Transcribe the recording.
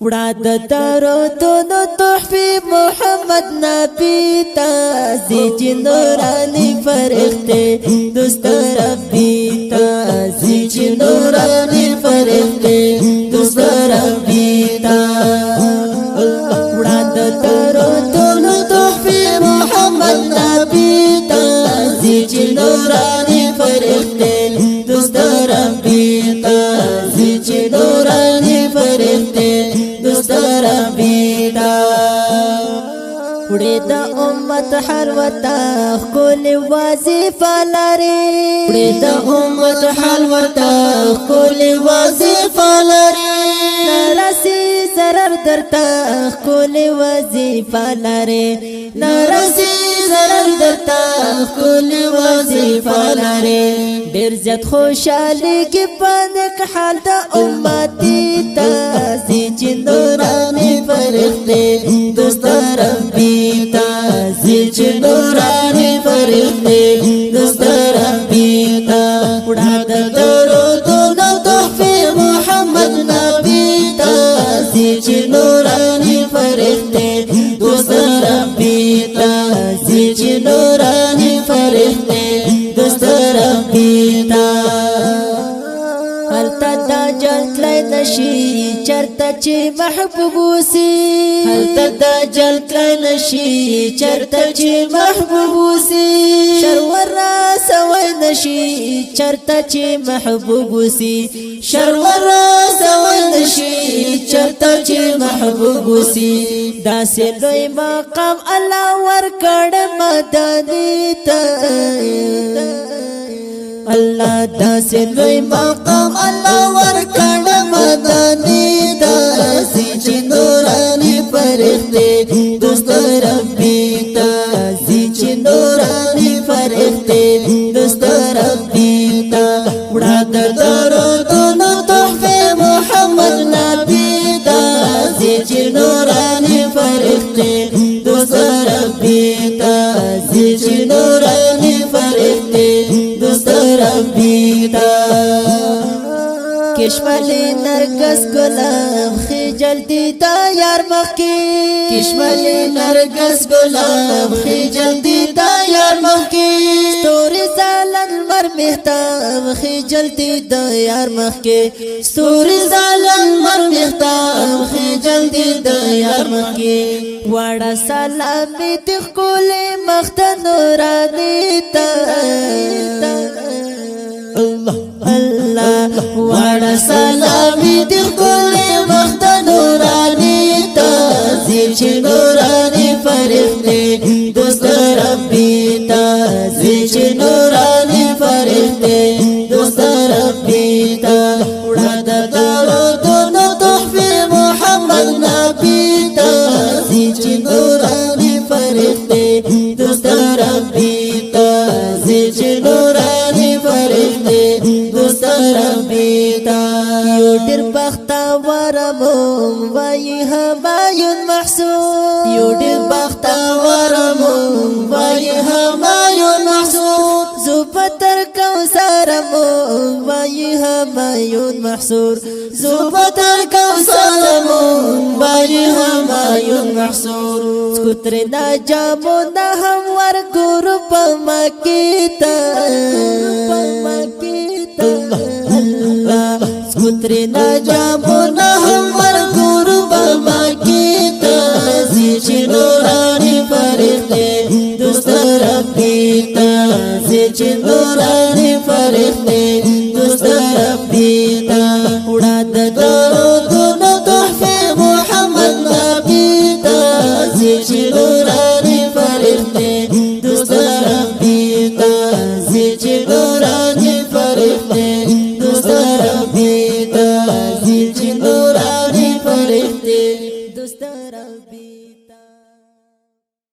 وړا د درودونو تحفې محمد نبی ته زی چې نوراني فرښتې دوست ربي ته زی چې نوراني فرښتې دوست ربي ته وړا د درودونو تحفې محمد نبی ته زی چې نوراني فرښتې دوست ربي ته زی چې نوراني فرښتې دوست ربي دا وړې د امت هر وتا خپل وظیفه لري وړې د امت هر وتا خپل وظیفه لري نرسي zarar درته خپل وظیفه لري نرسي zarar درته خپل وظیفه لري ډېر زیات خوشالي کې پنک حال د امتي ته زی چې نوراني فرښتې دوست ربي ته زی چې نوراني فرښتې دوست ربي ته وړا د درودونو تحفې محمد نبي ته زی چې نوراني فرښتې دوست ربي ته زی چې نوراني فرښتې دوست ربي ته هلته دا جلتلی نشي چرته چې محبوب وسي هلته دا جلتلی نشي چرته چې محبوب وسي شرور راسوی نشي چرته چې محبوب وسي شرور راسوی نشي چرته چې محبوب وسي داسې لوی مقام الله ورکړ مدني ته الله داسې لوی مقام الله ورکړ مدني ته زی چې نوراني فرښتې دوست ربي ته زی چې نوراني فرښتې دوست ربي ته وړا د درودونو تحفې محمد نبي ته زی چې نوراني فرښتې دوست ربي ته زی چې نوراني فرښتې دوست ربي ته کشملی نرگس گلاب خجل دیتا یار مخی کشملی نرگس گلاب خجل دیتا یار مخی ستوری زالن مر مختاب خجل دیتا یار مخی ستوری زالن مر مختاب خجل دیتا یار مخی وڑا سلامی تخکولی مخت نورانی تا الله الله وړ سلامي د کل وخت نوراني ته زی چې نوراني فرښتې دوست ربي ته زی چې نوراني فرښتې دوست ربي ته وړا د درودونو تحفې محمد نبي ته زی چې نوراني فرښتې دوست ربي ته زی چې نوراني فرښتې دوست ربي ته یو ډېر بختور موږ وایي همایون محسود یو ډېر بختور موږ وایي همایون محسود زو پتر کوثر موږ وایي همایون محسود زو پتر کوثر موږ وایي همایون محسود سکوتر نجامو نه هم ورګورو په مکې ته الله سکوتر نجامو نه هم ورګورو په مکې ته زی چې نوراني فرښتې دوست ربي ته زی چې نوراني فرښتې دوست ربي ته